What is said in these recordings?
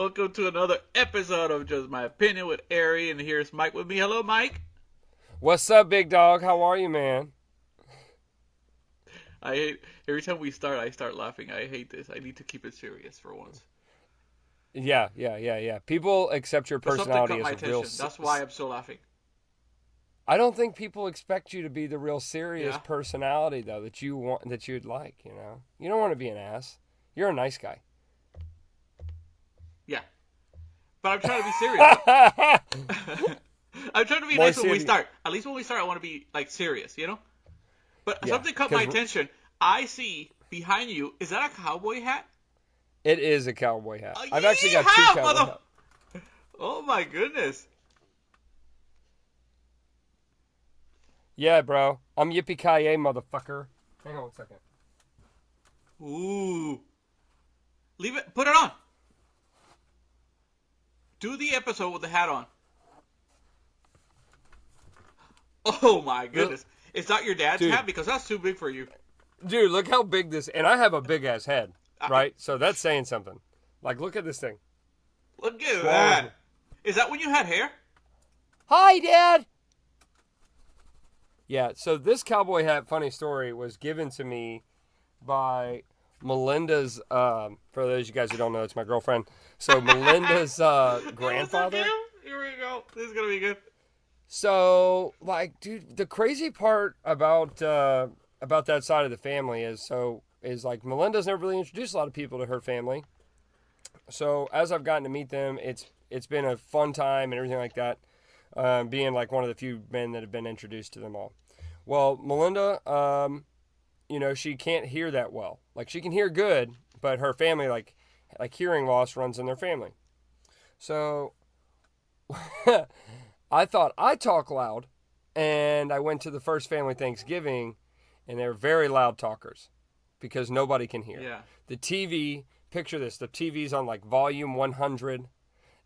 Welcome to another episode of Just My Opinion with Ari, and here's Mike with me. Hello, Mike. What's up, big dog? How are you, man? I hate every time we start. I start laughing. I hate this. I need to keep it serious for once. Yeah. People accept your But something personality caught my as a real. attention. That's why I'm so laughing. I don't think people expect you to be the real serious Yeah. personality though that you want, that you'd like. You don't want to be an ass. You're a nice guy. Yeah, but I'm trying to be serious. I'm trying to be More nice when we serious. start. At least when we start, I want to be like serious, you know. But Yeah, something caught my 'cause attention. I see behind you. Is that a cowboy hat? It is a cowboy hat. Oh, I've actually got yeehaw, two cowboy hats. Oh my goodness. Yeah, bro. I'm yippee-ki-yay, motherfucker. Hang on one second. Ooh. Leave it. Put it on. Do the episode with the hat on. Oh my goodness. It's not your dad's Dude. hat because that's too big for you. Dude, look how big this... And I have a big-ass head, right? So that's saying something. Like, look at this thing. Look at Swallow. that. Is that when you had hair? Hi, Dad! Yeah, so this cowboy hat, funny story, was given to me by Melinda's, for those of you guys who don't know, it's my girlfriend. So Melinda's grandfather. Here we go. This is going to be good. So, like, dude, the crazy part about that side of the family is like Melinda's never really introduced a lot of people to her family. So as I've gotten to meet them, it's been a fun time and everything like that. Being like one of the few men that have been introduced to them all. Well, Melinda, she can't hear that well. Like, she can hear good, but her family, like hearing loss runs in their family. So I thought I talk loud, and I went to the first family Thanksgiving, and they're very loud talkers because nobody can hear. Yeah. The TV, picture this, the TV's on like volume 100.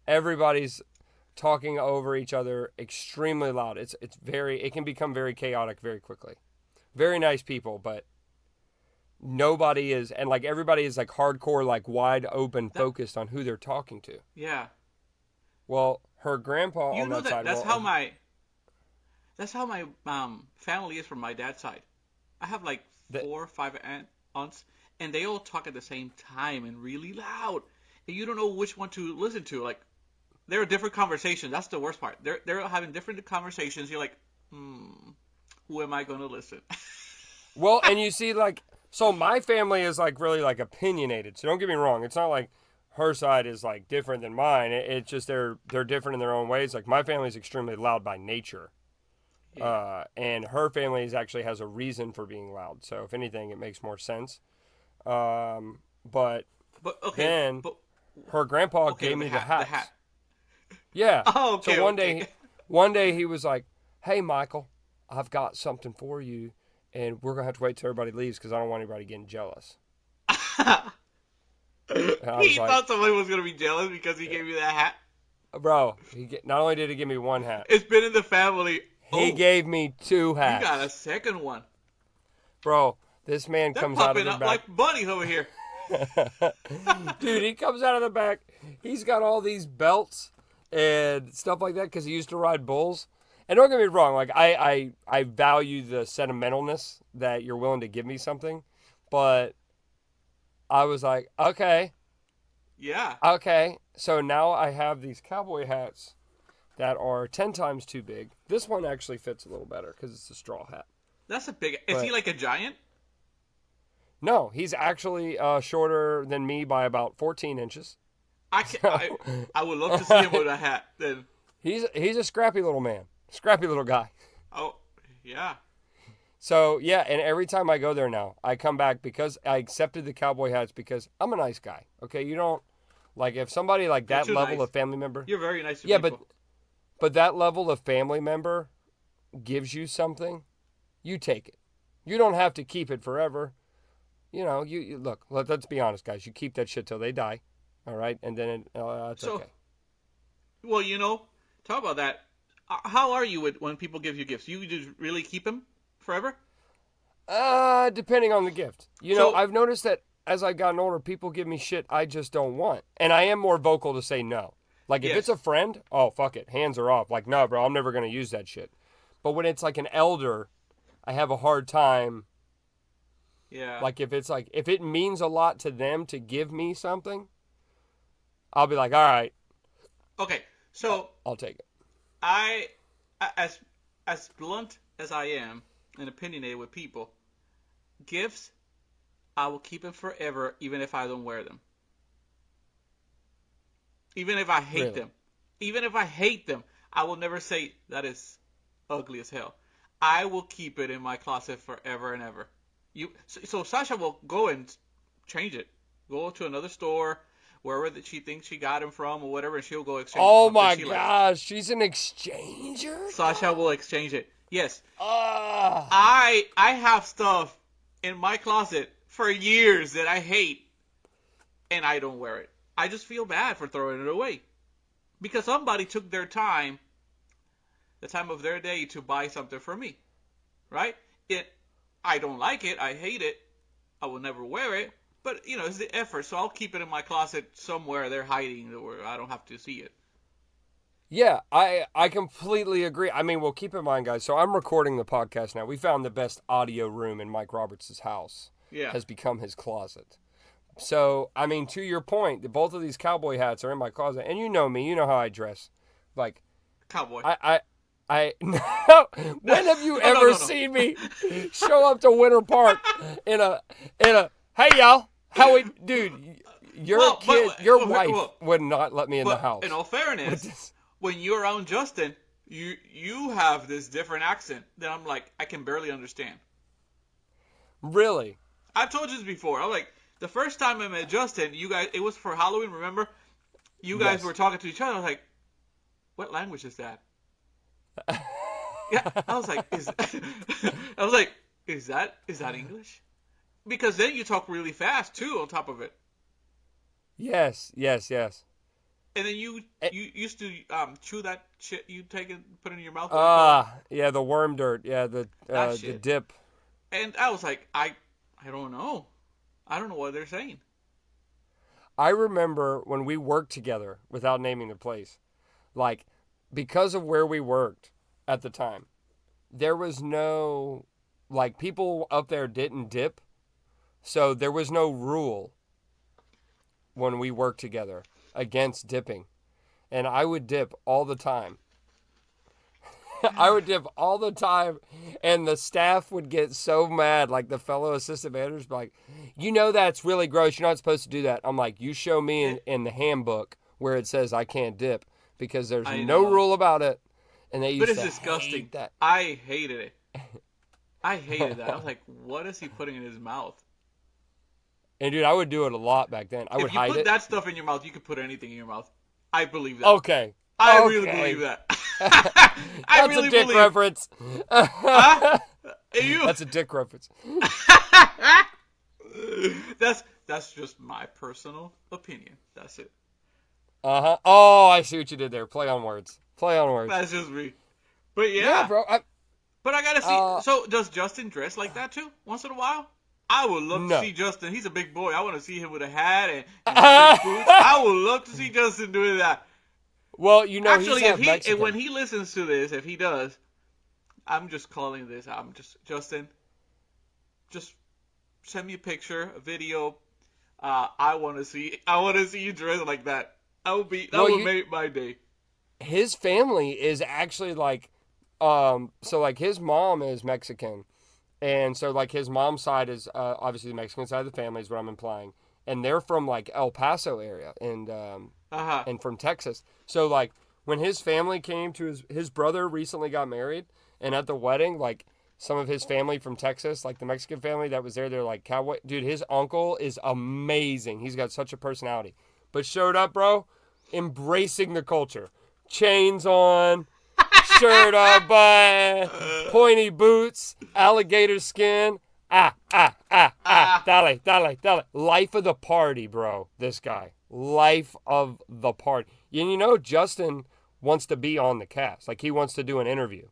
Everybody's talking over each other extremely loud. It can become very chaotic very quickly. Very nice people, but nobody is, and like everybody is like hardcore, like wide open, focused on who they're talking to. Yeah. Well, her grandpa You on know that side. that's how my family is from my dad's side. I have like 4 or 5 aunts, and they all talk at the same time and really loud. And you don't know which one to listen to. Like, they're a different conversation. That's the worst part. They're having different conversations. You're like, who am I going to listen? Well, and you see, like, so my family is like really like opinionated. So don't get me wrong. It's not like her side is like different than mine. It's just they're different in their own ways. Like, my family is extremely loud by nature. Yeah. And her family actually has a reason for being loud. So if anything, it makes more sense. But okay. then But, her grandpa okay, gave me the hat. hats. Yeah. Oh, okay. So okay. one day he was like, "Hey, Michael, I've got something for you, and we're gonna have to wait till everybody leaves because I don't want anybody getting jealous." He thought somebody was going to be jealous because he gave you that hat. Bro, not only did he give me one hat, It's been in the family. he gave me 2 hats. You got a second one. Bro, this man They're comes out popping of the up back. like bunnies over here. Dude, he comes out of the back. He's got all these belts and stuff like that because he used to ride bulls. And don't get me wrong, like I value the sentimentalness that you're willing to give me something, but I was like, okay. So now I have these cowboy hats that are 10 times too big. This one actually fits a little better because it's a straw hat. That's a big... Is he like a giant? No, he's actually shorter than me by about 14 inches. I would love to see him with a hat. Then. He's a scrappy little man. Scrappy little guy. Oh, yeah. So, yeah, and every time I go there now, I come back because I accepted the cowboy hats because I'm a nice guy. Okay, you don't... Like, if somebody like that level of family member... You're very nice to yeah, people. but that level of family member gives you something, you take it. You don't have to keep it forever. You look, let's be honest, guys. You keep that shit till they die, all right? And then it's okay. Well, talk about that. How are you when people give you gifts? You just really keep them forever? Depending on the gift. I've noticed that as I've gotten older, people give me shit I just don't want. And I am more vocal to say no. Like, if it's a friend, oh, fuck it. Hands are off. Like, no, bro, I'm never going to use that shit. But when it's like an elder, I have a hard time. Yeah. Like, if it means a lot to them to give me something, I'll be like, all right. Okay, so I'll take it. As blunt as I am and opinionated with people, gifts, I will keep them forever, even if I don't wear them. Even if I hate them. Even if I hate them, I will never say that is ugly as hell. I will keep it in my closet forever and ever. So Sasha will go and change it. Go to another store, wherever that she thinks she got him from or whatever, and she'll go exchange it. Oh my gosh, she's an exchanger? Sasha will exchange it. Yes. I have stuff in my closet for years that I hate, and I don't wear it. I just feel bad for throwing it away. Because somebody took their time, the time of their day, to buy something for me. Right? I don't like it. I hate it. I will never wear it. But, it's the effort. So I'll keep it in my closet somewhere they're hiding where I don't have to see it. Yeah, I completely agree. I mean, well, keep in mind, guys, so I'm recording the podcast now. We found the best audio room in Mike Roberts' house. Yeah. Has become his closet. So, I mean, to your point, both of these cowboy hats are in my closet. And you know me. You know how I dress. Like, cowboy. No. When have you ever seen me show up to Winter Park in a hey, y'all, dude, your wife would not let me in the house. In all fairness, when you're around Justin, you have this different accent that I'm like, I can barely understand. Really? I've told you this before. I'm like, the first time I met Justin, you guys, it was for Halloween, remember? You guys were talking to each other. I was like, what language is that? Yeah, I was like, is that English? Because then you talk really fast too. On top of it. Yes. And then you used to chew that shit you take and put it in your mouth. Yeah, the worm dirt. Yeah, the dip. And I was like, I don't know. I don't know what they're saying. I remember when we worked together, without naming the place, like, because of where we worked at the time, there was no, like, people up there didn't dip, so there was no rule when we worked together against dipping. And I would dip all the time. I would dip all the time, and the staff would get so mad, like the fellow assistant managers, like, that's really gross. You're not supposed to do that. I'm like, you show me in the handbook where it says I can't dip, because there's no rule about it. And they used to disgusting. Hate that. I hated it. I hated that. I was like, what is he putting in his mouth? And dude, I would do it a lot back then. I would hide it. If you put that stuff in your mouth, you could put anything in your mouth. I believe that. Okay. I really believe that. That's really a dick reference. Huh? That's a dick reference. That's just my personal opinion. That's it. Uh-huh. Oh, I see what you did there. Play on words. That's just me. But yeah bro. But I gotta see. So does Justin dress like that too? Once in a while? I would love to see Justin. He's a big boy. I want to see him with a hat and boots. I would love to see Justin doing that. Well, actually, if when he listens to this, if he does, I'm just calling this. Justin. Just send me a picture, a video. I want to see you dressed like that. That would make my day. His family is actually like, so like his mom is Mexican. And so, like, his mom's side is obviously the Mexican side of the family is what I'm implying. And they're from, like, El Paso area and from Texas. So, like, when his family came to his brother recently got married. And at the wedding, like, some of his family from Texas, like the Mexican family that was there, they're like, Cowboy. Dude, his uncle is amazing. He's got such a personality. But showed up, bro, embracing the culture. Chains on. Shirt up, pointy boots, alligator skin. Dale. Life of the party, bro. This guy. Life of the party. And Justin wants to be on the cast. Like, he wants to do an interview.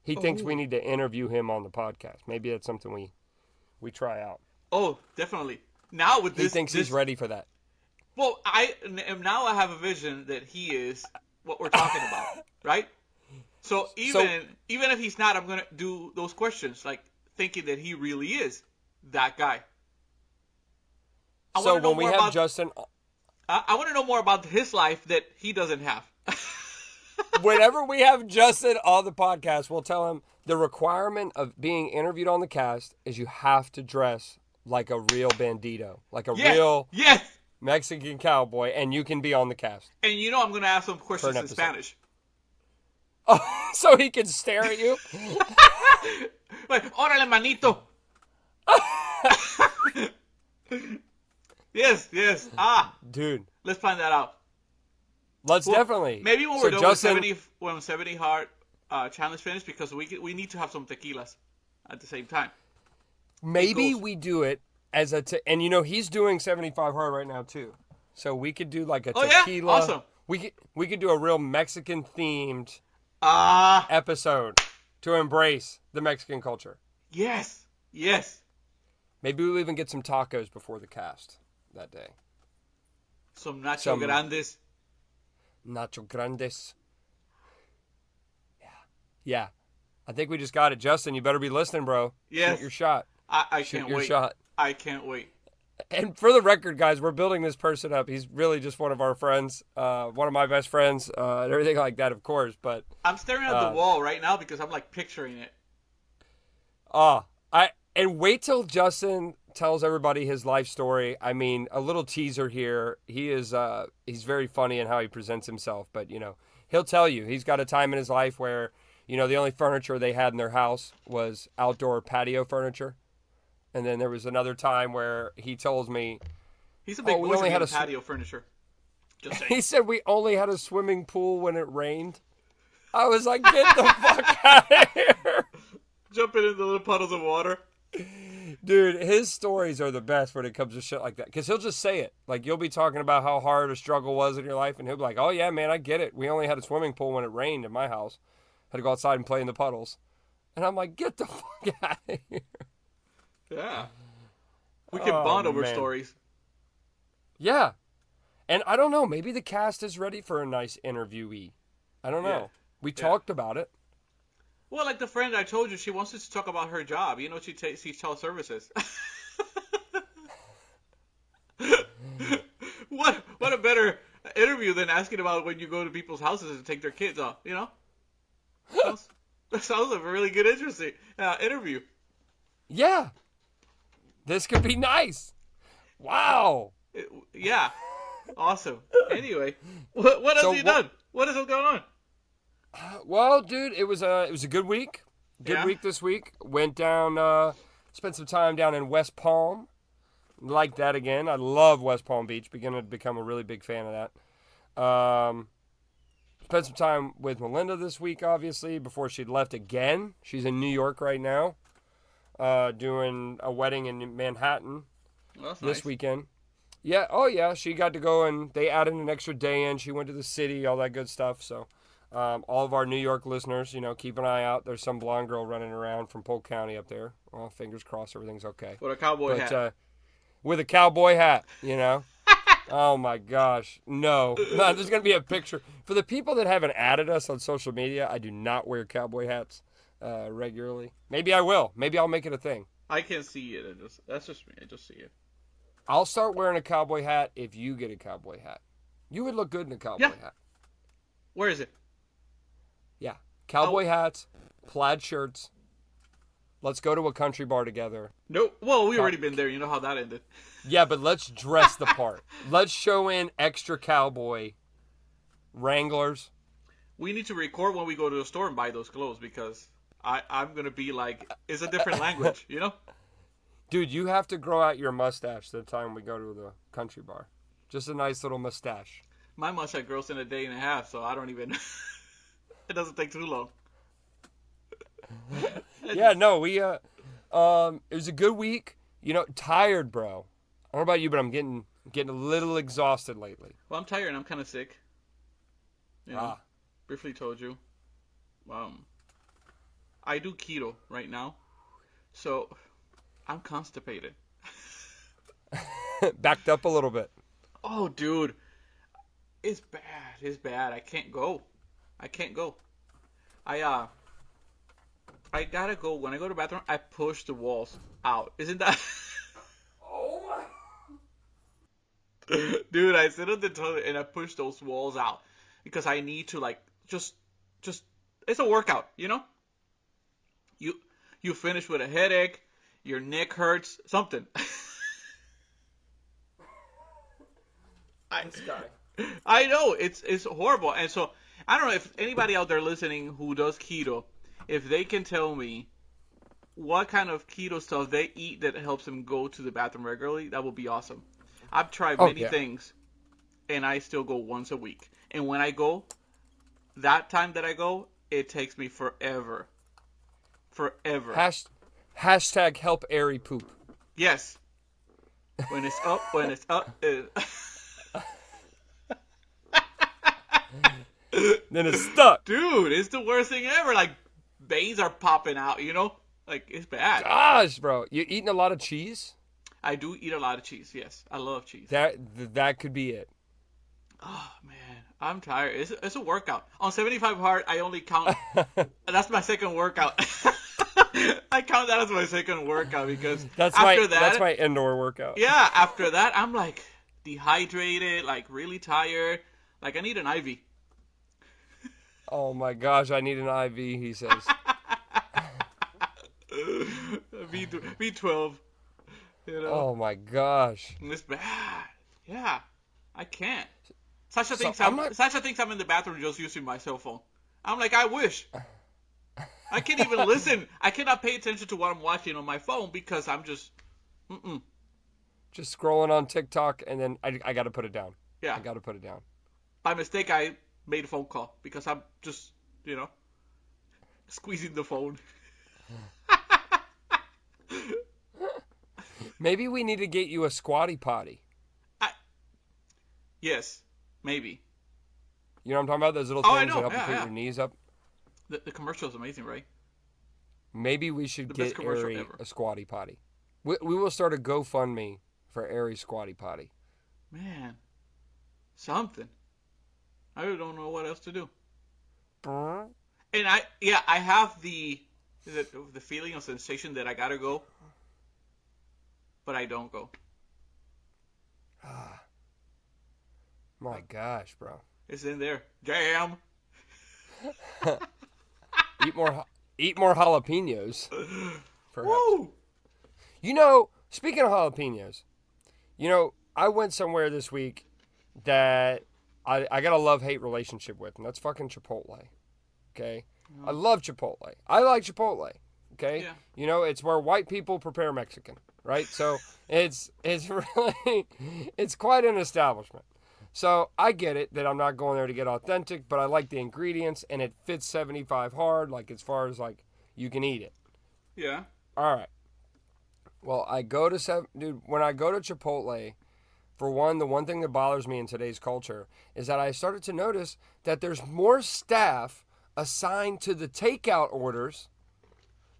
He thinks we need to interview him on the podcast. Maybe that's something we try out. Oh, definitely. now with He thinks he's ready for that. Well, now I have a vision that he is what we're talking about, right? So even if he's not, I'm gonna do those questions, like thinking that he really is that guy. So when we have Justin, I want to know more about his life that he doesn't have. whenever we have Justin on the podcast, we'll tell him the requirement of being interviewed on the cast is you have to dress like a real bandito, like a real Mexican cowboy, and you can be on the cast. And I'm going to ask some questions in Spanish. Oh, so he can stare at you? Órale, manito. Yes. Dude. Let's find that out. Let's definitely. Maybe when we're done with 70 Hard challenge finished, because we need to have some tequilas at the same time. Maybe we do it as and he's doing 75 Hard right now too. So we could do like a tequila. Yeah? Awesome. We could do a real Mexican themed episode to embrace the Mexican culture. Yes. Maybe we'll even get some tacos before the cast that day. Some nacho grandes. Nacho grandes. Yeah. I think we just got it. Justin, you better be listening, bro. Yes. Shoot your shot. I can't wait. Shot. I can't wait. And for the record, guys, we're building this person up. He's really just one of our friends, one of my best friends, and everything like that, of course. But I'm staring at the wall right now because I'm like picturing it. And wait till Justin tells everybody his life story. I mean, a little teaser here. He's very funny in how he presents himself, but he'll tell you he's got a time in his life where the only furniture they had in their house was outdoor patio furniture. And then there was another time where he tells me he's a big boy for having patio furniture. Just saying. He said we only had a swimming pool when it rained. I was like, get the fuck out of here. Jumping into little puddles of water. Dude, his stories are the best when it comes to shit like that. Because he'll just say it. Like, you'll be talking about how hard a struggle was in your life, and he'll be like, oh, yeah, man, I get it. We only had a swimming pool when it rained in my house. Had to go outside and play in the puddles. And I'm like, get the fuck out of here. Yeah. We can bond over stories. Yeah. And I don't know. Maybe the cast is ready for a nice interviewee. I don't know. Yeah. We talked about it. Well, like the friend I told you, she wants us to talk about her job. She sees child services. What a better interview than asking about when you go to people's houses and take their kids off, That sounds like a really good, interesting interview. Yeah. This could be nice. Wow. Yeah. Awesome. Anyway, what else have you done? What is going on? Well, dude, it was a good week. Good week this week. Went down, spent some time down in West Palm. Like that again. I love West Palm Beach. Beginning to become a really big fan of that. Spent some time with Melinda this week, obviously, before she left again. She's in New York right now, doing a wedding in Manhattan this weekend. Yeah, oh yeah, she got to go and they added an extra day in. She went to the city, all that good stuff. So all of our New York listeners, keep an eye out. There's some blonde girl running around from Polk County up there. Well, fingers crossed everything's okay. With a cowboy hat. With a cowboy hat, Oh my gosh. No, there's going to be a picture. For the people that haven't added us on social media, I do not wear cowboy hats regularly. Maybe I will. Maybe I'll make it a thing. I can't see it. That's just me. I just see it. I'll start wearing a cowboy hat if you get a cowboy hat. You would look good in a cowboy hat. Where is it? Yeah. Cowboy hats, plaid shirts. Let's go to a country bar together. No. Well, we've already been there. You know how that ended. Yeah, but let's dress the part. Let's show in extra cowboy Wranglers. We need to record when we go to the store and buy those clothes because I'm going to be like, it's a different language, Dude, you have to grow out your mustache the time we go to the country bar. Just a nice little mustache. My mustache grows in a day and a half, so I don't even... It doesn't take too long. Yeah, no, we... it was a good week. Tired, bro. I don't know about you, but I'm getting a little exhausted lately. Well, I'm tired and I'm kind of sick. Briefly told you. I do keto right now, so... I'm constipated. Backed up a little bit. Oh, dude, it's bad. It's bad. I can't go. I can't go. I I gotta go. When I go to the bathroom, I push the walls out. Isn't that? Oh my. Dude, I sit on the toilet and I push those walls out because I need to like just it's a workout, you know? You you finish with a headache, your neck hurts, something. I This guy. I know it's horrible, and so I don't know if anybody out there listening who does keto, if they can tell me what kind of keto stuff they eat that helps them go to the bathroom regularly, that would be awesome. I've tried Oh many yeah. things, and I still go once a week. And when I go, that time that I go, it takes me forever. Forever. Hashtag help Airy poop. Yes. When it's up, when it's up. Then it's stuck. Dude, it's the worst thing ever. Like, veins are popping out, you know? Like, it's bad. Gosh, bro, you eating a lot of cheese? I do eat a lot of cheese, yes. I love cheese. That could be it. Oh, man. I'm tired. It's a workout. On 75 hard, I only count. That's my second workout. I count that as my second workout because That's after my indoor workout. yeah, after that, I'm like dehydrated, like really tired. Like I need an IV. Oh my gosh, I need an IV, he says. B12. You know? Oh my gosh. It's bad. Yeah, I can't. Sasha thinks I'm in the bathroom just using my cell phone. I'm like, I wish. I can't even listen. I cannot pay attention to what I'm watching on my phone because I'm just, Just scrolling on TikTok, and then I got to put it down. Yeah. I got to put it down. By mistake, I made a phone call because I'm just, squeezing the phone. Maybe we need to get you a squatty potty. Yes, maybe. You know what I'm talking about? Those little Oh, things I know. that help you Yeah, put yeah. your knees up. The commercial is amazing, right? Maybe we should The best get commercial Ari ever. a squatty potty. We will start a GoFundMe for Ari's squatty potty. Man, something. I really don't know what else to do. And I have the feeling or sensation that I gotta go, but I don't go. My gosh, bro. It's in there. Jam. Eat more jalapenos. Perhaps. Woo! Speaking of jalapenos, I went somewhere this week that I got a love-hate relationship with, and that's fucking Chipotle. Okay? I love Chipotle. I like Chipotle. Okay? Yeah. It's where white people prepare Mexican, right? So it's really, it's quite an establishment. So I get it that I'm not going there to get authentic, but I like the ingredients, and it fits 75 hard, like as far as like you can eat it. Yeah. All right. Well, when I go to Chipotle, for one, the one thing that bothers me in today's culture is that I started to notice that there's more staff assigned to the takeout orders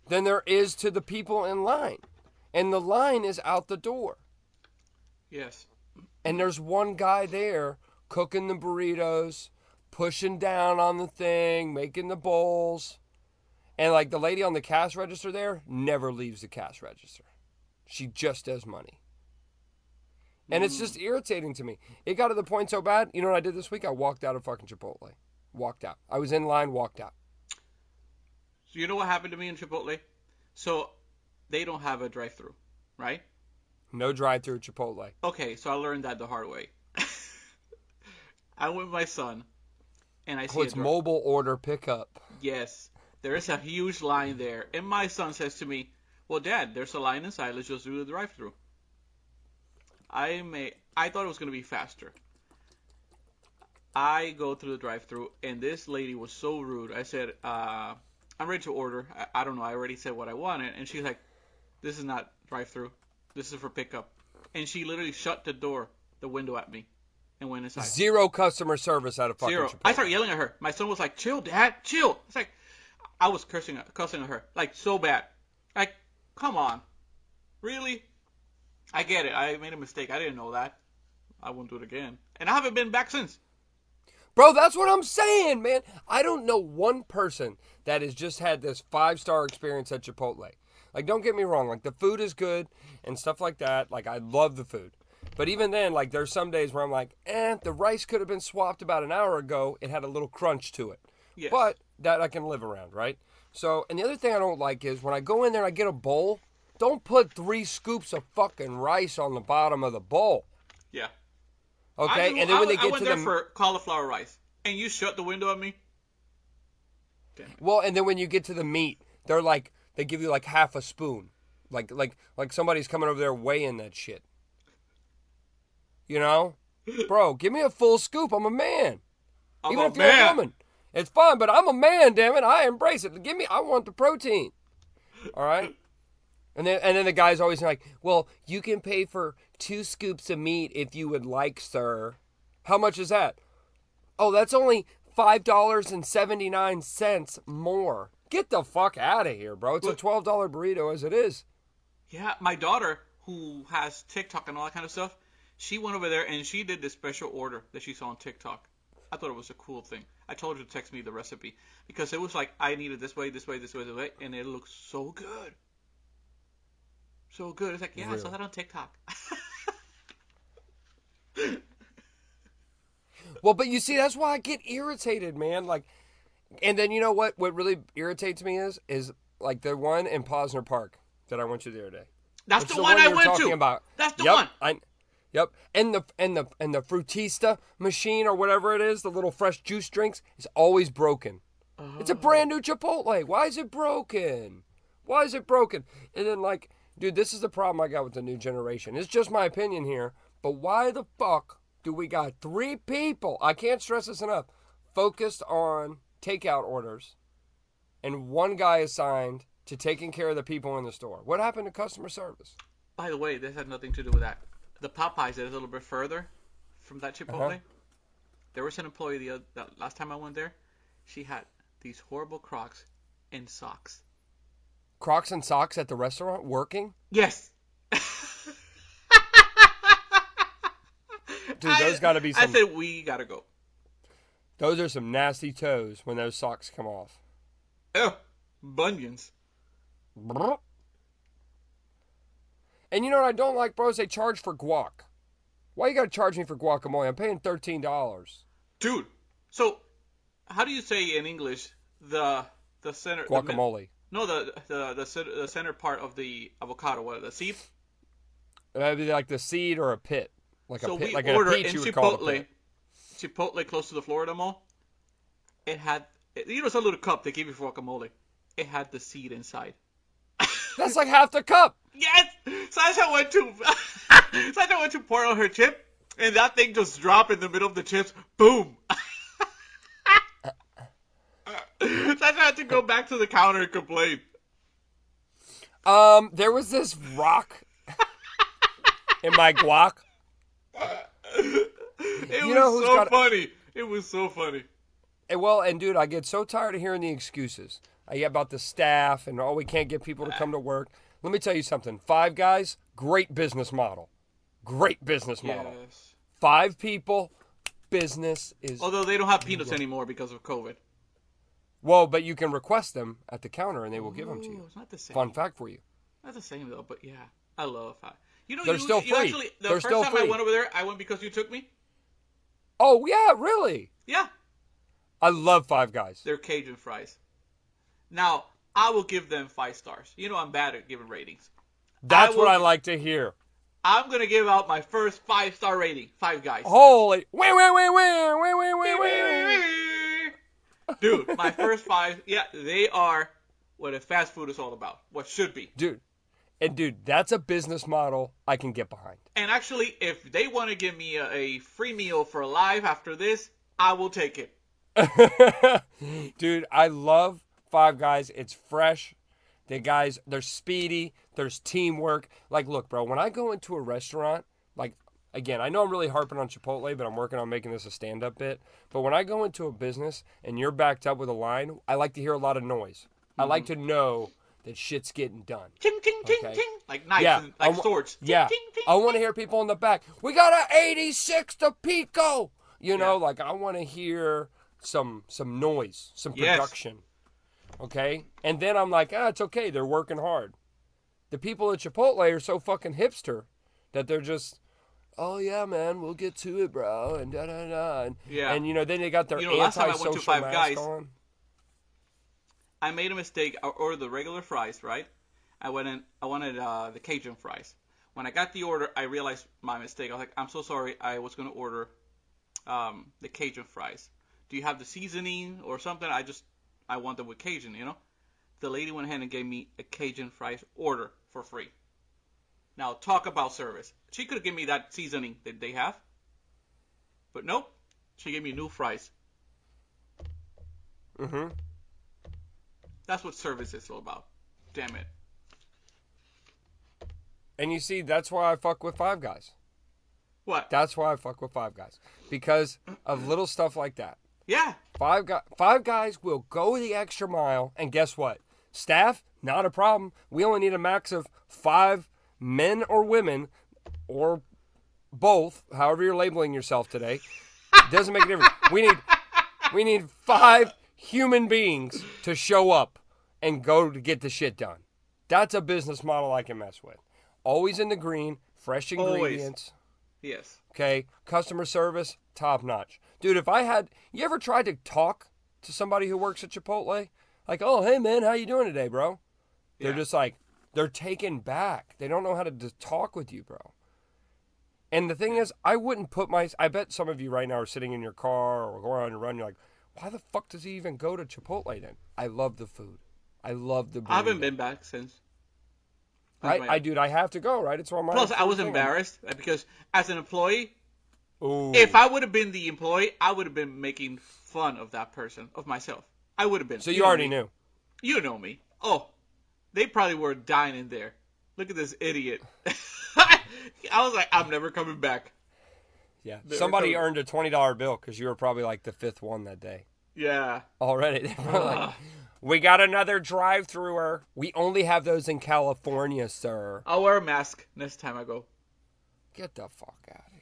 than there is to the people in line. And the line is out the door. Yes. And there's one guy there cooking the burritos, pushing down on the thing, making the bowls. And like the lady on the cash register there never leaves the cash register. She just does money. And it's just irritating to me. It got to the point so bad, you know what I did this week? I walked out of fucking Chipotle. Walked out. I was in line, walked out. So you know what happened to me in Chipotle? So they don't have a drive-through, right? No drive-through Chipotle. Okay, so I learned that the hard way. I went with my son, and I see it's mobile order pickup. Yes, there is a huge line there, and my son says to me, "Well, Dad, there's a line inside. Let's just do the drive-through." I thought it was gonna be faster. I go through the drive-through, and this lady was so rude. I said, "I'm ready to order." I don't know. I already said what I wanted, and she's like, "This is not drive-through. This is for pickup." And she literally shut the window at me, and went inside. Zero customer service out of fucking Zero. Chipotle. I started yelling at her. My son was like, "Chill, Dad, chill." It's like I was cussing at her, like so bad. Like, come on, really? I get it. I made a mistake. I didn't know that. I won't do it again. And I haven't been back since. Bro, that's what I'm saying, man. I don't know one person that has just had this 5-star experience at Chipotle. Like, don't get me wrong. Like, the food is good and stuff like that. Like, I love the food. But even then, like, there's some days where I'm like, the rice could have been swapped about an hour ago. It had a little crunch to it. Yes. But that I can live around, right? So, and the other thing I don't like is when I go in there and I get a bowl, don't put 3 scoops of fucking rice on the bottom of the bowl. Yeah. Okay? And then when they get I went to there the... for cauliflower rice. And you shut the window at me? Well, and then when you get to the meat, they're like, they give you like half a spoon. Like somebody's coming over there weighing that shit. You know? Bro, give me a full scoop. I'm a man. Even if you're a woman. It's fine, but I'm a man, damn it. I embrace it. I want the protein. All right? And then the guy's always like, well, you can pay for 2 scoops of meat if you would like, sir. How much is that? Oh, that's only $5.79 more. Get the fuck out of here, bro. It's a $12 burrito as it is. Yeah, my daughter, who has TikTok and all that kind of stuff, she went over there and she did this special order that she saw on TikTok. I thought it was a cool thing. I told her to text me the recipe because it was like I need it this way, this way, this way, this way, and it looks so good. So good. It's like, yeah, really? I saw that on TikTok. Well, but you see, that's why I get irritated, man. Like, and then you know what? What really irritates me is like the one in Posner Park that I went to the other day. That's the one I went to. About. That's the one. Yep. And the Frutista machine or whatever it is, the little fresh juice drinks, is always broken. Oh. It's a brand new Chipotle. Why is it broken? Why is it broken? And then like, dude, this is the problem I got with the new generation. It's just my opinion here, but why the fuck do we got 3 people, I can't stress this enough, focused on takeout orders, and 1 guy assigned to taking care of the people in the store? What happened to customer service? By the way, this had nothing to do with that. The Popeyes is a little bit further from that Chipotle. There was an employee the last time I went there. She had these horrible Crocs and socks. Crocs and socks at the restaurant working? Yes. Dude, those got to be some... I said, we got to go. Those are some nasty toes when those socks come off. Oh, bunions. And you know what I don't like, bro, is they charge for guac. Why you got to charge me for guacamole? I'm paying $13. Dude, so how do you say in English the center... Guacamole. The center part of the avocado, what, the seed? That'd be like the seed or a pit. Like so a pit, we like ordered in a peach, in you would call it a pit. Chipotle close to the Florida Mall. It had, it's a little cup they give you for guacamole. It had the seed inside. That's like half the cup. Yes. Sasha went to pour on her chip, and that thing just dropped in the middle of the chips. Boom. Sasha had to go back to the counter and complain. There was this rock in my guac. It was so funny. It was so funny. And dude, I get so tired of hearing the excuses. I get about the staff and we can't get people to come to work. Let me tell you something. 5 Guys, great business model. Great business model. Yes. 5 people, business is... Although they don't have peanuts anymore because of COVID. Well, but you can request them at the counter and they will give them to you. It's not the same. Fun fact for you. Not the same though, but yeah. I love 5. You know, they're still free. Actually, the first time I went over there, I went because you took me. Oh, yeah, really? Yeah. I love 5 Guys. They're Cajun fries. Now, I will give them 5 stars. You know I'm bad at giving ratings. That's what I like to hear. I'm going to give out my first 5-star rating. 5 Guys. Holy... Wait. Dude, my first 5... Yeah, they are what a fast food is all about. What should be. Dude, that's a business model I can get behind. And actually, if they want to give me a free meal for life after this, I will take it. Dude, I love 5 Guys. It's fresh. They're speedy. There's teamwork. Like, look, bro, when I go into a restaurant, like, again, I know I'm really harping on Chipotle, but I'm working on making this a stand-up bit. But when I go into a business and you're backed up with a line, I like to hear a lot of noise. Mm-hmm. I like to know that shit's getting done. Ting, ting, ting, Okay? ting. Like knives Yeah, and like swords. Ting, Yeah. ting, ting, I want to ting. hear people in the back. We got an 86 to Pico. You know, Yeah. like I want to hear some noise, some Yes. production. Okay? And then I'm like, it's okay. They're working hard. The people at Chipotle are so fucking hipster that they're just, oh yeah, man, we'll get to it, bro, and da da da. And you know, then they got their Last time I went to antisocial Five mask Guys, on. I made a mistake. I ordered the regular fries, right? I wanted the Cajun fries. When I got the order, I realized my mistake. I was like, I'm so sorry. I was going to order the Cajun fries. Do you have the seasoning or something? I want them with Cajun, you know? The lady went ahead and gave me a Cajun fries order for free. Now, talk about service. She could have given me that seasoning that they have. But nope. She gave me new fries. Mm-hmm. That's what service is all about. Damn it. And you see, that's why I fuck with Five Guys. What? That's why I fuck with Five Guys. Because of little stuff like that. Yeah. Five Guys will go the extra mile, and guess what? Staff, not a problem. We only need a max of 5 men or women, or both, however you're labeling yourself today. Doesn't make a difference. We need 5 human beings to show up and go to get the shit done. That's a business model I can mess with. Always in the green, fresh ingredients. Always. Yes. Okay, customer service, top notch. Dude, you ever tried to talk to somebody who works at Chipotle? Like, oh, hey man, how you doing today, bro? They're just like, they're taken back. They don't know how to talk with you, bro. And the thing is, I bet some of you right now are sitting in your car or going on your run, you're like, why the fuck does he even go to Chipotle then? I love the food. I love the burrito. I haven't been back since. Dude, I have to go, right? It's on my Plus, I was embarrassed because as an employee, Ooh. if I would have been the employee, I would have been making fun of that person, of myself. I would have been. So you already knew. You know me. Oh, they probably were dying in there. Look at this idiot. I was like, I'm never coming back. Yeah. Somebody earned a $20 bill because you were probably like the 5th one that day. Yeah. Already. They were like, we got another drive-througher. We only have those in California, sir. I'll wear a mask next time I go. Get the fuck out of here.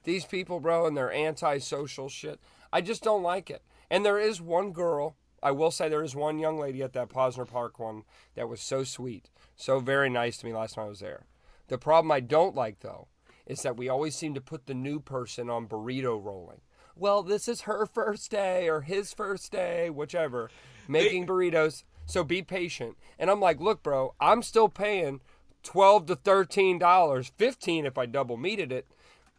These people, bro, and their antisocial shit. I just don't like it. And there is one girl, I will say there is one young lady at that Posner Park one that was so sweet. So very nice to me last time I was there. The problem I don't like, though, is that we always seem to put the new person on burrito rolling. Well, this is her first day or his first day, whichever, making burritos. So be patient. And I'm like, look, bro, I'm still paying $12 to $13, $15 if I double meated it,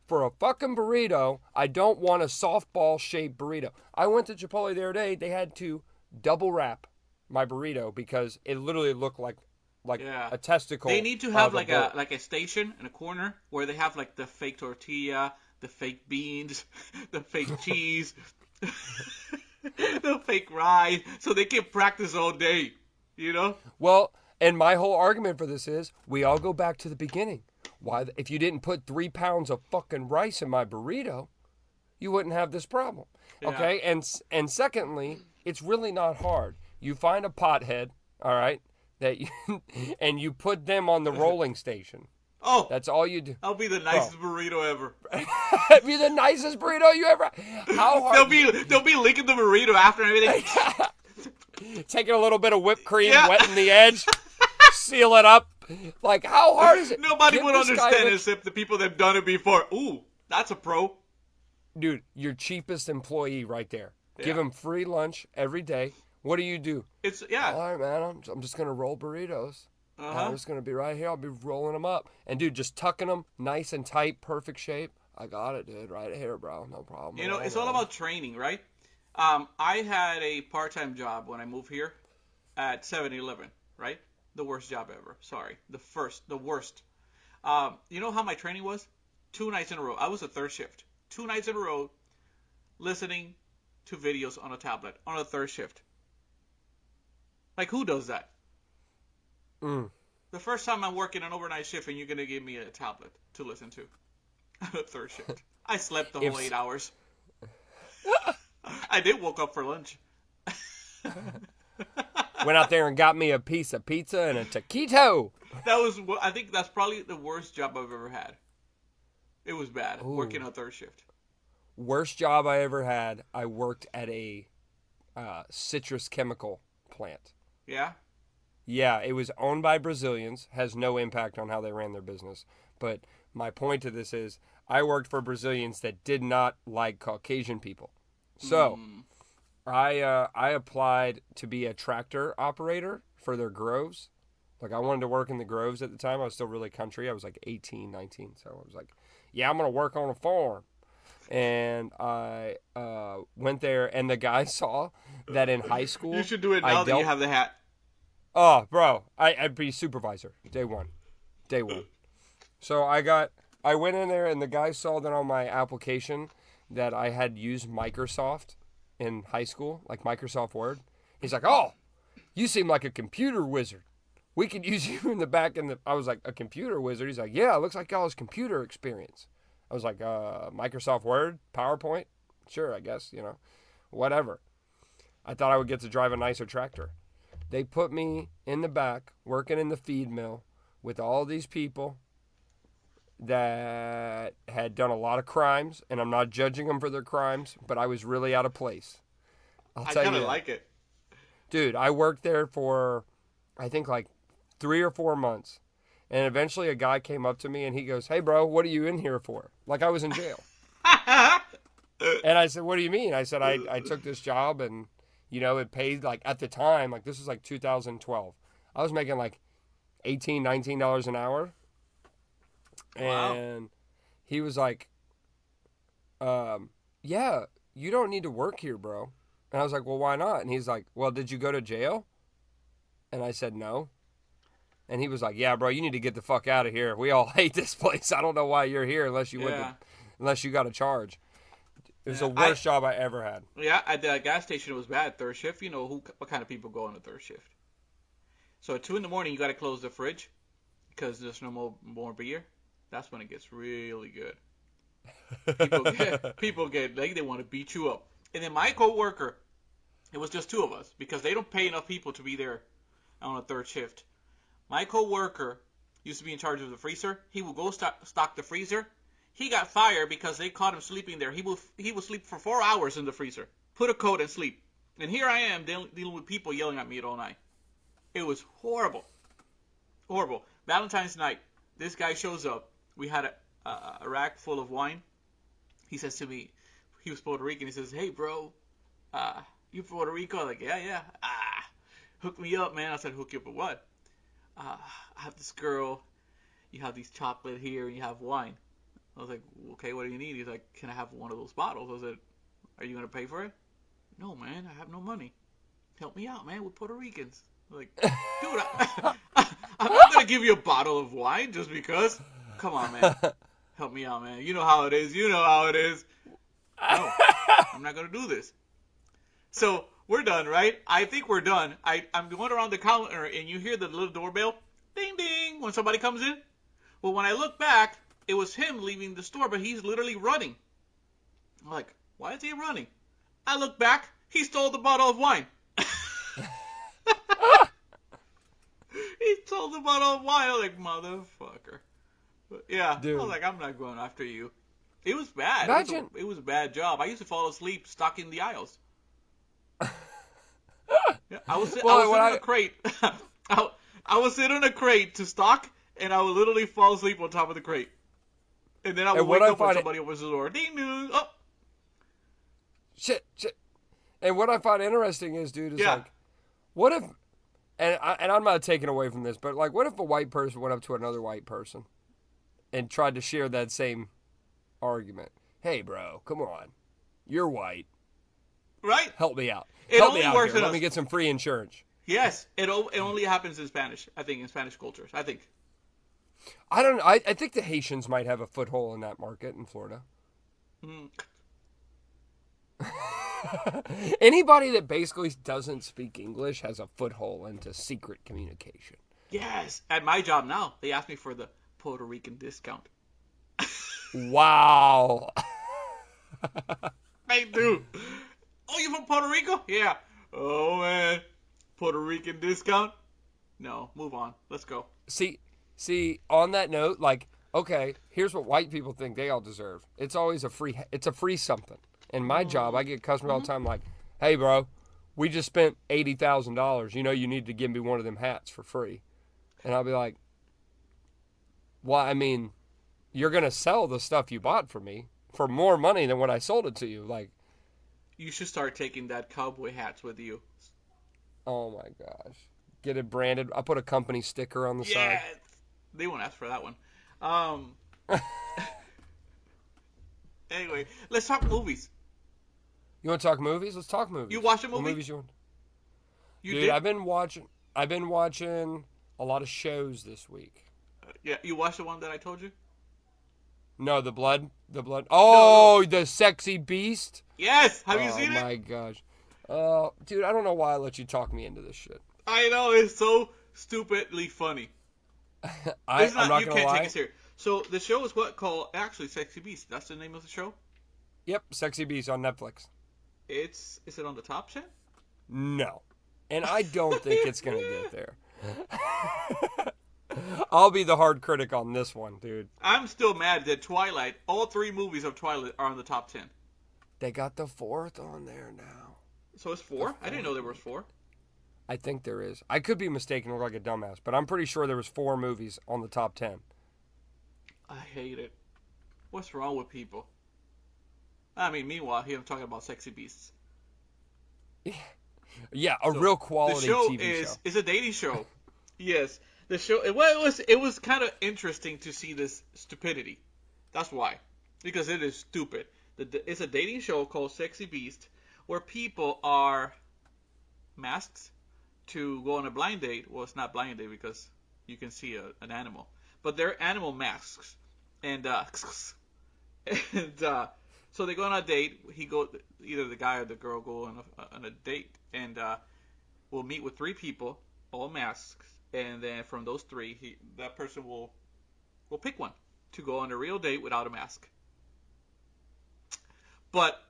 for a fucking burrito. I don't want a softball-shaped burrito. I went to Chipotle the other day. They had to double wrap my burrito because it literally looked like a testicle. They need to have like a station in a corner where they have like the fake tortilla, the fake beans, the fake cheese, the fake rice, so they can practice all day, you know? Well, and my whole argument for this is we all go back to the beginning. Why, if you didn't put 3 pounds of fucking rice in my burrito, you wouldn't have this problem. Yeah. Okay? And secondly, it's really not hard. You find a pothead, all right, and you put them on the rolling station. Oh, that's all you do. I'll be the nicest burrito ever. Be the nicest burrito you ever. How hard? They'll be licking the burrito after everything. Taking a little bit of whipped cream, wetting the edge, seal it up. Like, how hard is it? Nobody would understand except the people that've done it before. Ooh, that's a pro. Dude, your cheapest employee right there. Yeah. Give him free lunch every day. What do? All right, man, I'm just going to roll burritos. I'm just going to be right here. I'll be rolling them up. And, dude, just tucking them nice and tight, perfect shape. I got it, dude. Right here, bro. No problem. You know, it's all about training, right? I had a part-time job when I moved here at 7-Eleven, right? The worst job ever. Sorry. The worst. You know how my training was? 2 nights in a row. I was a third shift. 2 nights in a row listening to videos on a tablet on a third shift. Like, who does that? The first time I'm working an overnight shift and you're going to give me a tablet to listen to on a third shift. I slept the whole 8 hours. I did woke up for lunch. Went out there and got me a piece of pizza and a taquito. I think that's probably the worst job I've ever had. It was bad, working a third shift. Worst job I ever had, I worked at a citrus chemical plant. Yeah? Yeah, it was owned by Brazilians, has no impact on how they ran their business. But my point to this is, I worked for Brazilians that did not like Caucasian people. So, I applied to be a tractor operator for their groves. Like, I wanted to work in the groves at the time. I was still really country. I was like 18, 19. So, I was like, yeah, I'm going to work on a farm. And I went there, and the guy saw that in high school. You should do it now that you have the hat. Oh, bro, I'd be supervisor day one. So I went in there, and the guy saw that on my application that I had used Microsoft in high school, like Microsoft Word. He's like, oh, you seem like a computer wizard. We could use you in the back. I was like, a computer wizard? He's like, yeah, it looks like all his computer experience. I was like, Microsoft Word, PowerPoint? Sure, I guess, whatever. I thought I would get to drive a nicer tractor. They put me in the back, working in the feed mill with all these people that had done a lot of crimes, and I'm not judging them for their crimes, but I was really out of place. I kind of like it. Dude, I worked there for, I think, like 3 or 4 months. And eventually a guy came up to me and he goes, hey, bro, what are you in here for? Like I was in jail. And I said, what do you mean? I said, I took this job and, it paid like at the time, like this was like 2012. I was making like $18, $19 an hour. Wow. And he was like, yeah, you don't need to work here, bro. And I was like, well, why not? And he's like, well, did you go to jail? And I said, no. And he was like, yeah, bro, you need to get the fuck out of here. We all hate this place. I don't know why you're here unless you got a charge. It was the worst job I ever had. Yeah, at the gas station it was bad. Third shift, what kind of people go on a third shift. So at 2 a.m, you got to close the fridge because there's no more beer. That's when it gets really good. People get like they want to beat you up. And then my coworker, it was just 2 of us because they don't pay enough people to be there on a third shift. My coworker used to be in charge of the freezer. He would go stock the freezer. He got fired because they caught him sleeping there. He would sleep for 4 hours in the freezer, put a coat and sleep. And here I am dealing with people yelling at me all night. It was horrible. Horrible. Valentine's night, this guy shows up. We had a rack full of wine. He says to me, he was Puerto Rican. He says, hey, bro, you Puerto Rico? I'm like, yeah. Hook me up, man. I said, hook you up with what? I have this girl. You have these chocolate here, and you have wine. I was like, okay, what do you need? He's like, can I have one of those bottles? I said, are you going to pay for it? No, man, I have no money. Help me out, man, with Puerto Ricans. I'm like, dude, I'm not going to give you a bottle of wine just because. Come on, man. Help me out, man. You know how it is. No, I'm not going to do this. So we're done, right? I think we're done. I'm going around the counter, and you hear the little doorbell, ding, ding, when somebody comes in. Well, when I look back, it was him leaving the store, but he's literally running. I'm like, why is he running? I look back, he stole the bottle of wine. He stole the bottle of wine. I was like, motherfucker. But yeah, dude. I was like, I'm not going after you. It was bad. Imagine. It was a bad job. I used to fall asleep stocking the aisles. Yeah, I was sitting on a crate. I would sit on a crate to stock, and I would literally fall asleep on top of the crate. And then I would wake up when somebody opens the door. Ding, ding, oh. Shit. And what I find interesting is, dude, is like, what if, and I'm not taking away from this, but like, what if a white person went up to another white person and tried to share that same argument? Hey, bro, come on. You're white. Right? Help me out. It Help only me out works here. Let me get some free insurance. Yes, it only happens in Spanish. I think in Spanish cultures. I think. I don't know. I think the Haitians might have a foothold in that market in Florida. Anybody that basically doesn't speak English has a foothold into secret communication. Yes. At my job now, they ask me for the Puerto Rican discount. Wow. They do. Oh, you from Puerto Rico? Yeah. Oh, man. Puerto Rican discount? No, move on. Let's go. See, on that note, like, okay, here's what white people think they all deserve. It's always it's a free something. In my job, I get customers all the time like, hey, bro, we just spent $80,000. You know, you need to give me one of them hats for free. And I'll be like, well, I mean, you're going to sell the stuff you bought from me for more money than when I sold it to you. Like, you should start taking that cowboy hats with you. Oh my gosh. Get it branded. I put a company sticker on the side. They won't ask for that one. Anyway, let's talk movies. You want to talk movies? Let's talk movies. You watch a movie? What movies you want? You Dude, did? I've been watching a lot of shows this week. Yeah, you watched the one that I told you? No, the blood. Oh, no. The Sexy Beast. Yes. Have you seen it? Oh my gosh. Dude, I don't know why I let you talk me into this shit. I know, it's so stupidly funny. I'm not gonna you can't lie. take it serious. So the show is actually Sexy Beast. That's the name of the show? Yep, Sexy Beast on Netflix. Is it on the top 10? No. And I don't think it's going to get there. I'll be the hard critic on this one, dude. I'm still mad that Twilight, all 3 movies of Twilight are on the top 10. They got the 4th on there now. So it's 4? I didn't know there was 4. I think there is. I could be mistaken, look like a dumbass, but I'm pretty sure there was 4 movies on the top 10. I hate it. What's wrong with people? I mean, meanwhile, here I'm talking about Sexy Beasts. Yeah, real quality TV show. It's a dating show. Yes. The show, it was kind of interesting to see this stupidity. That's why. Because it is stupid. It's a dating show called Sexy Beast where people are masked to go on a blind date. Well, it's not blind date because you can see an animal. But they're animal masks. And, so they go on a date. Either the guy or the girl go on a date. And we'll meet with 3 people, all masks. And then from those 3, that person will pick one to go on a real date without a mask. But,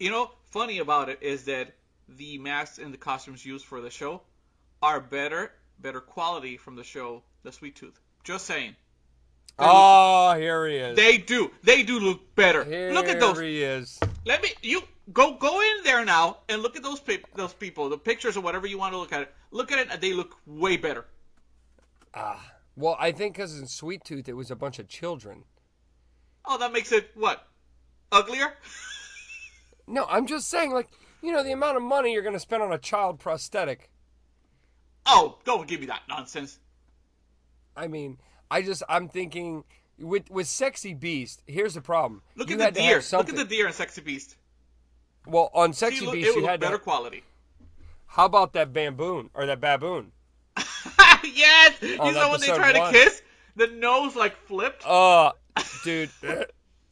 funny about it is that the masks and the costumes used for the show are better quality from the show The Sweet Tooth. Just saying. Here he is. They do look better. Look at those. Here he is. You go in there now and look at those people, the pictures or whatever you want to look at it. Look at it, and they look way better. Well, I think because in Sweet Tooth it was a bunch of children. Oh, that makes it what? Uglier? No, I'm just saying, like, the amount of money you're going to spend on a child prosthetic. Oh, don't give me that nonsense. I mean, I'm thinking with Sexy Beast, here's the problem. Look at the deer. Look at the deer in Sexy Beast. Well, on Sexy Beast, you had better quality. How about that baboon? Yes! You saw when they tried to kiss? The nose, flipped? Dude,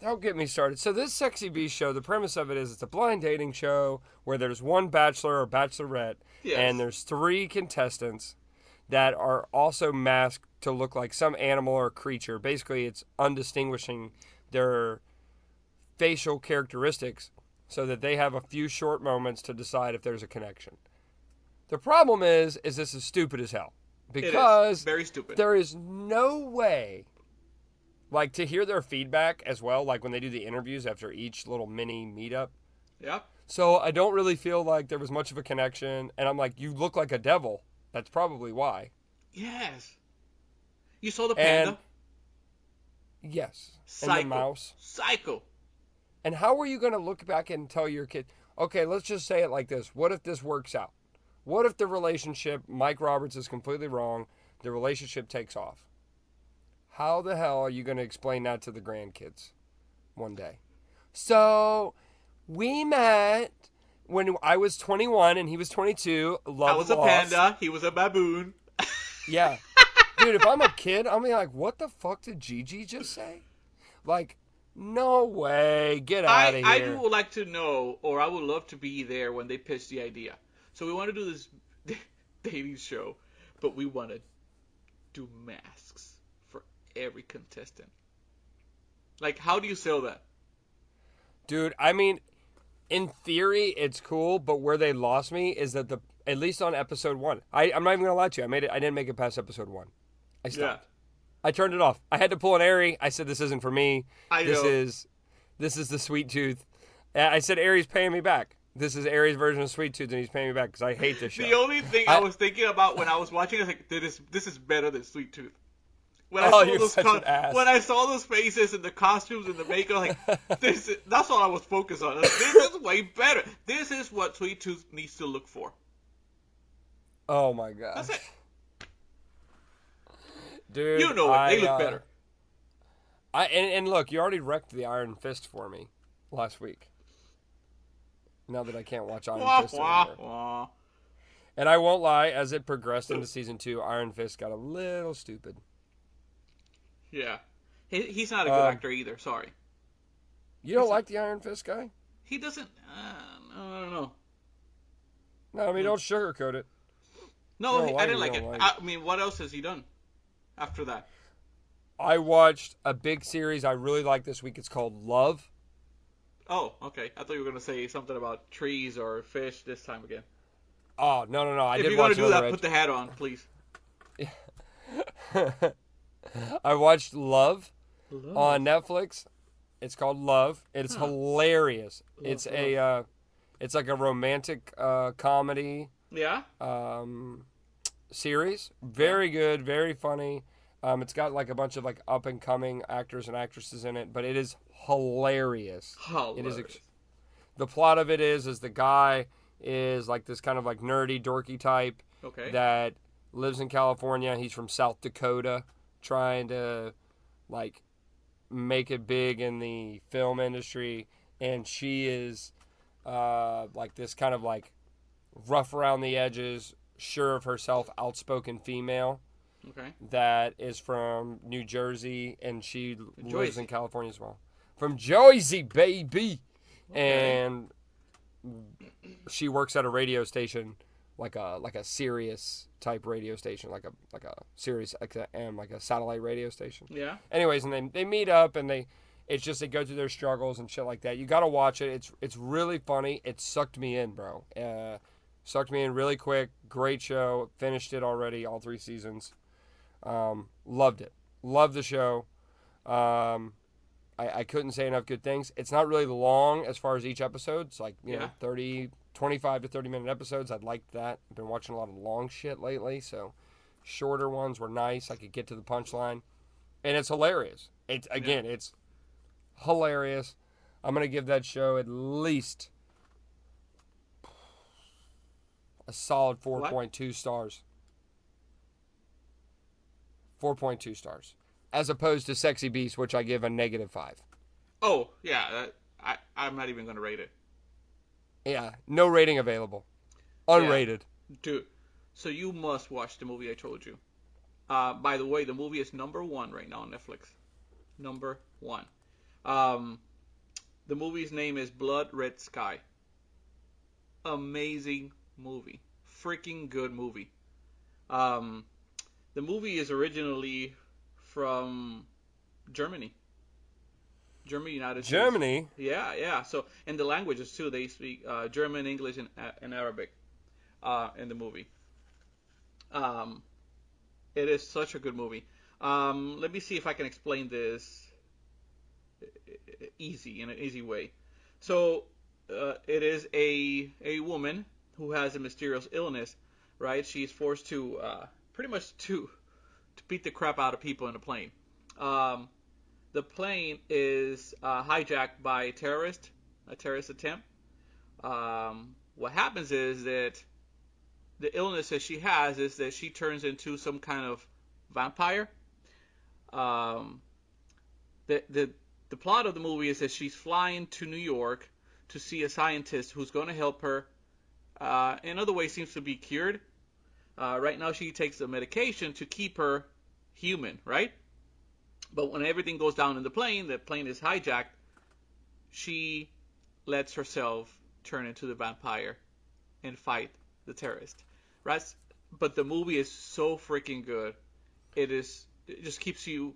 don't get me started. So this Sexy Beast show, the premise of it is it's a blind dating show where there's one bachelor or bachelorette, and there's 3 contestants that are also masked to look like some animal or creature. Basically, it's undistinguishing their facial characteristics so that they have a few short moments to decide if there's a connection. The problem is this is stupid as hell. Because very stupid. There is no way, to hear their feedback as well, when they do the interviews after each little mini meetup. Yeah. So I don't really feel like there was much of a connection. And I'm like, you look like a devil. That's probably why. Yes. You saw the panda? Yes. Psycho. And the mouse. Psycho. And how are you going to look back and tell your kid, okay, let's just say it like this. What if this works out? What if the relationship, Mike Roberts is completely wrong, the relationship takes off? How the hell are you going to explain that to the grandkids one day? So, we met when I was 21 and he was 22. I was a panda. He was a baboon. Yeah. Dude, if I'm a kid, I'm like, what the fuck did Gigi just say? No way. Get out of here. I would like to know, or I would love to be there when they pitch the idea. So we want to do this dating show, but we want to do masks for every contestant. How do you sell that? Dude, I mean, in theory, it's cool, but where they lost me is that at least on episode 1. I'm not even gonna lie to you. I didn't make it past episode 1. I stopped. Yeah. I turned it off. I had to pull an Airy. I said, "This isn't for me. I This know. is the Sweet Tooth." I said, "Airy's paying me back. This is Airy's version of Sweet Tooth, and he's paying me back because I hate this show." The only thing I was thinking about when I was watching, I was like, this is better than Sweet Tooth. When I you're such an ass. When I saw those faces and the costumes and the makeup, like that's all I was focused on. Like, this is way better. This is what Sweet Tooth needs to look for. Oh my gosh. That's it. Dude, You know it. They look better. And look, you already wrecked the Iron Fist for me last week. Now that I can't watch Iron Fist anymore. And I won't lie, as it progressed into season 2, Iron Fist got a little stupid. Yeah. He's not a good actor either, sorry. You don't like the Iron Fist guy? He doesn't... I don't know. No, I mean, don't sugarcoat it. No, I didn't like it. I mean, what else has he done after that? I watched a big series I really like this week. It's called Love. Oh, okay. I thought you were going to say something about trees or fish this time again. Oh, no. If you're going to do that, put the hat on, please. I watched Love on Netflix. It's called Love. It's hilarious. It's like a romantic comedy. Yeah. Series. Very good. Very funny. It's got like a bunch of like up and coming actors and actresses in it, but it is hilarious. It is. The plot of it is the guy is like this kind of like nerdy, dorky type that lives in California. He's from South Dakota, trying to like make it big in the film industry, and she is like this kind of like rough around the edges, sure of herself, outspoken female. That is from New Jersey, and she lives in California as well. From Jersey, baby. And she works at a radio station, like a Sirius type radio station, like a Sirius XM, like a satellite radio station. Yeah. Anyways, and they meet up, and they go through their struggles and shit like that. You gotta watch it. It's really funny. It sucked me in, bro. Sucked me in really quick. Great show. Finished it already, all 3 seasons. Loved it. Loved the show. I couldn't say enough good things. It's not really long as far as each episode. It's like, you know, 25 to 30 minute episodes. I'd like that. I've been watching a lot of long shit lately, so shorter ones were nice. I could get to the punchline. And it's hilarious. It's hilarious. I'm going to give that show at least a solid 4.2 stars. 4.2 stars. As opposed to Sexy Beast, which I give a -5. Oh, yeah. I'm not even going to rate it. Yeah, no rating available. Unrated. Yeah. Dude, so you must watch the movie I told you. By the way, the movie is #1 right now on Netflix. #1. The movie's name is Blood Red Sky. Amazing movie. Freaking good movie. The movie is originally from Germany. United States. Germany? Yeah. So, and the languages too. They speak German, English, and Arabic in the movie. It is such a good movie. Let me see if I can explain this in an easy way. So, it is a woman who has a mysterious illness, right? She's forced to pretty much to beat the crap out of people in a plane. The plane is hijacked by a terrorist attempt. What happens is that the illness that she has is that she turns into some kind of vampire. The plot of the movie is that she's flying to New York to see a scientist who's going to help her. In other ways, seems to be cured. Right now, she takes the medication to keep her human, right? But when everything goes down in the plane is hijacked, she lets herself turn into the vampire and fight the terrorist, right? But the movie is so freaking good. It just keeps you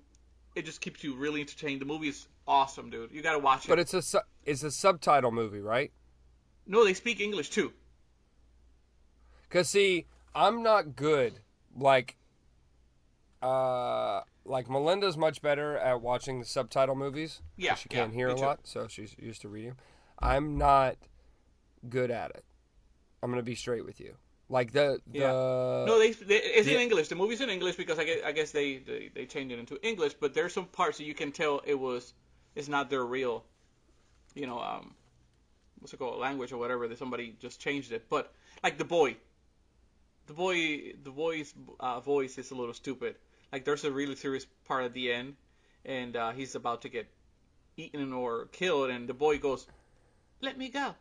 really entertained. The movie is awesome, dude. You gotta watch it. But it's a subtitle movie, right? No, they speak English too. Cause see, I'm not good. Like, Melinda's much better at watching the subtitle movies Yeah, because she yeah, can't hear me a too. lot, so she's used to reading. I'm not good at it. I'm gonna be straight with you. Like Yeah. No, it's in the English. The movie's in English because I guess they changed it into English. But there's some parts that you can tell it's not their real, you know, what's it called, language or whatever. That somebody just changed it. But like the boy's voice is a little stupid. Like there's a really serious part at the end, and he's about to get eaten or killed, and the boy goes, "Let me go,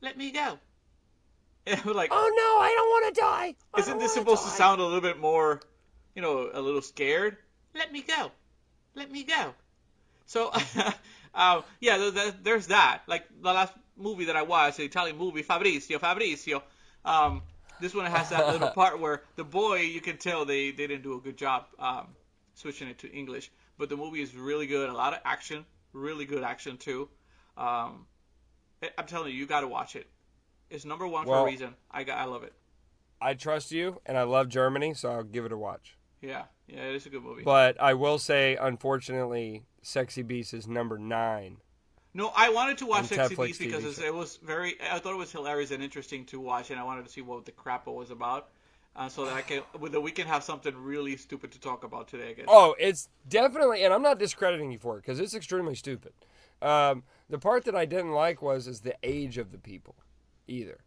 let me go." And we're like, oh no, I don't want to die. I isn't don't this want to supposed to die. sound a little bit more, a little scared? Let me go. Let me go. So, yeah, there's that. Like the last movie that I watched, the Italian movie, Fabrizio. Um, this one has that little part where the boy, you can tell they didn't do a good job switching it to English. But the movie is really good. A lot of action. Really good action, too. Um, I'm telling you, you got to watch it. It's number one for a Well, reason. I love it. I trust you, and I love Germany, so I'll give it a watch. Yeah, yeah, it is a good movie. But I will say, unfortunately, Sexy Beast is number 9 No, I wanted to watch on Sexy Netflix Beast because TV show. it was I thought it was hilarious and interesting to watch, and I wanted to see what the crap it was about, so that we can have something really stupid to talk about today, I guess. Oh, it's definitely, and I'm not discrediting you for it because it's extremely stupid. The part that I didn't like is the age of the people, either.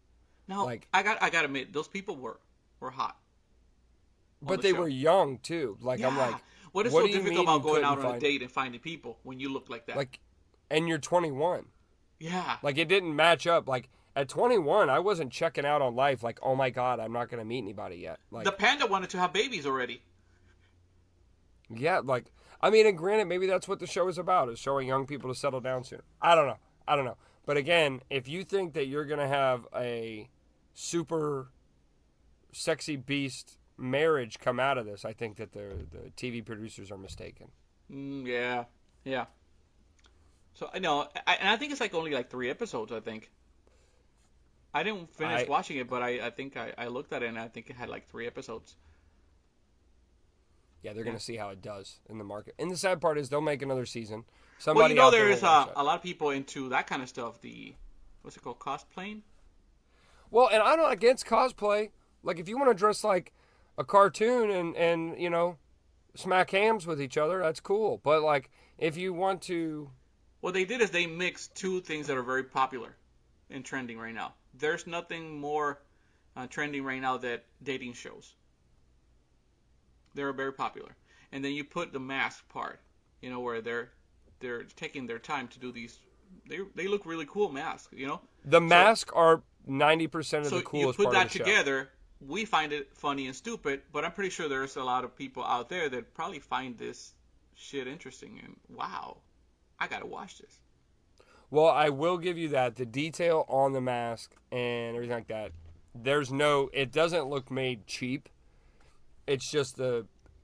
Now, Like, I got to admit, those people were hot on but the they show. were young too. Like, I'm Yeah. like, What is what so do you difficult mean you about going couldn't out on a find date and finding people when you look like that? like, and you're 21? Yeah. Like, it didn't match up. Like, at 21, I wasn't checking out on life. Like, oh my god, I'm not gonna meet anybody yet. The Like, panda wanted to have babies already. yeah, like, I mean, and granted, maybe that's what the show is about, is showing young people to settle down sooner. I don't know. I don't know. But again, if you think that you're going to have a super sexy beast marriage come out of this, I think that the TV producers are mistaken. Yeah. Yeah. So I know, and I think it's like only like 3 episodes. I think I didn't finish I watching it, but I think I looked at it and I think it had like 3 episodes. Yeah, they're Yeah. going to see how it does in the market. And the sad part is they'll make another season. Well, you Somebody know, out there there will is watch that. a lot of people into that kind of stuff. What's it called, cosplaying? Well, and I'm not against cosplay. Like, if you want to dress like a cartoon and smack hams with each other, that's cool. But, like, if you want to... What they did is they mixed two things that are very popular and trending right now. There's nothing more trending right now than dating shows. They're very popular. And then you put the mask part, where they're taking their time to do these. They look really cool masks. The So masks are 90% of the so you coolest put part of that the show. together. We find it funny and stupid, but I'm pretty sure there's a lot of people out there that probably find this shit interesting. And wow, I gotta watch this. Well, I will give you that. The detail on the mask and everything like that, it doesn't look made cheap. It's just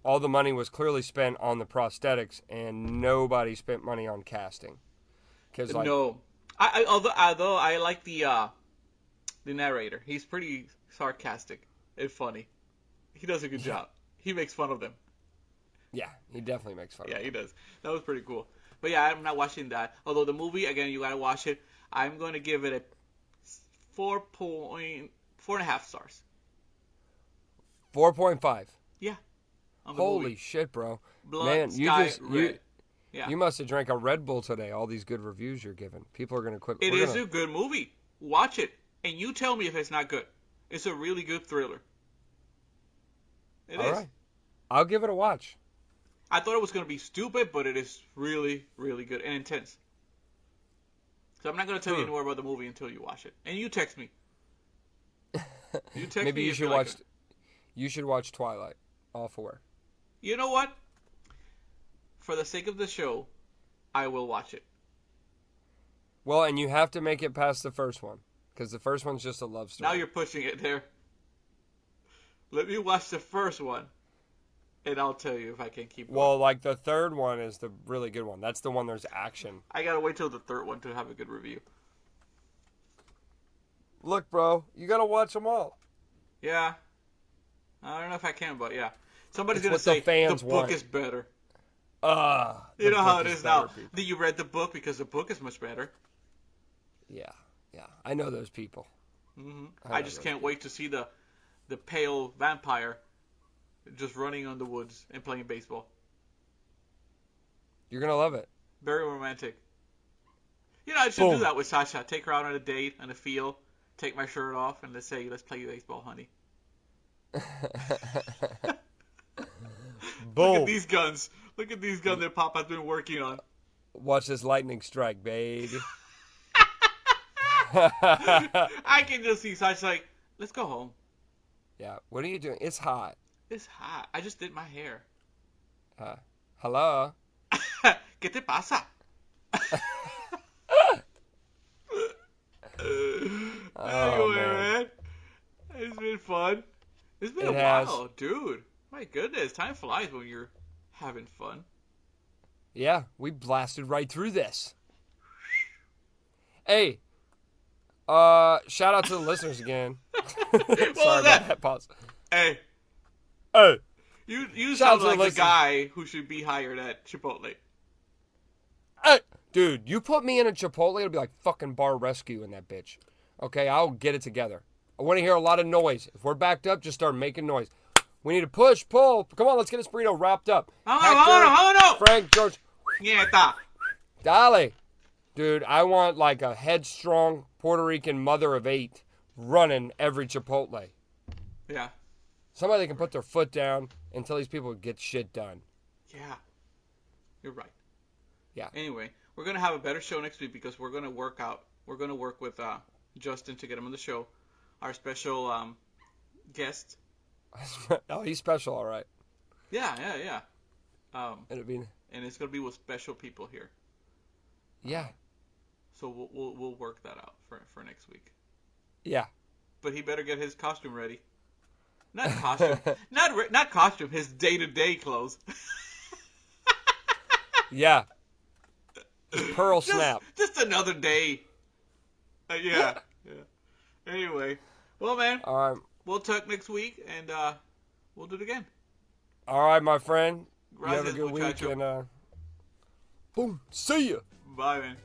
all the money was clearly spent on the prosthetics and nobody spent money on casting. Cause like, No, although I like the narrator. He's pretty sarcastic and funny. He does a good job. He makes fun of them. yeah, he definitely makes fun of Yeah, it. he does. That was pretty cool. But yeah, I'm not watching that. Although the movie, again, you gotta watch it. I'm going to give it a 4.5 stars. 4.5. Yeah, on the Holy movie. shit, bro. Blood Man, Sky Red. Yeah, you must have drank a Red Bull today. All these good reviews you're giving. People are gonna quit. it is a good movie. Watch it, and you tell me if it's not good. It's a really good thriller. It All is. right. I'll give it a watch. I thought it was going to be stupid, but it is really, really good and intense. So I'm not going to tell you any more about the movie until you watch it. And you text me. You text Maybe me you if should like watch. it. You should watch Twilight. All four. You know what? For the sake of the show, I will watch it. Well, and you have to make it past the first one because the first one's just a love story. Now you're pushing it there. Let me watch the first one, and I'll tell you if I can keep going. Well, like the third one is the really good one. That's the one there's action. I gotta wait till the third one to have a good review. Look, bro, you gotta watch them all. Yeah. I don't know if I can, but yeah. Somebody's It's gonna what the say fans the book want. is better. The You know how book it is better, now. people. Do you read the book because the book is much better? Yeah, yeah. I know those people. I just can't wait to see the pale vampire just running on the woods and playing baseball. You're gonna love it. Very romantic. You know, I should do Boom. that with Sasha. Take her out on a date on a field, take my shirt off, and let's play baseball, honey. Look at Boom. these guns. Look at these guns that Papa's been working on. Watch this lightning strike, baby. I can just see Sasha like, let's go home. Yeah. What are you doing? It's hot. It's hot. I just did my hair. Hello. ¿Qué te pasa? Anyway, man. It's been fun. It's been a while, dude. My goodness, time flies when you're having fun. Yeah, we blasted right through this. Hey, shout out to the listeners again. Sorry about that pause. Hey. Hey. You sound like the guy who should be hired at Chipotle. Hey. Dude, you put me in a Chipotle, it'll be like fucking bar rescue in that bitch. Okay, I'll get it together. I want to hear a lot of noise. If we're backed up, just start making noise. We need to push, pull. Come on, let's get this burrito wrapped up. Vámonos. Frank, George. Nieta. Dale. Dude, I want like a headstrong Puerto Rican mother of 8 running every Chipotle. Yeah. Somebody that can put their foot down and tell these people to get shit done. Yeah. You're right. Yeah. Anyway, we're going to have a better show next week because we're going to work with Justin to get him on the show. Our special guest. Oh, he's special, all right. Yeah. And it's going to be with special people here. Yeah. So we'll work that out for next week. Yeah. But he better get his costume ready. Not costume. not costume. His day-to-day clothes. Yeah. Pearl snap. Just another day. Yeah. Anyway. Well, man. All right. We'll talk next week, and we'll do it again. All right, my friend. Gracias, you have a good muchacho. week, and boom. See ya. Bye, man.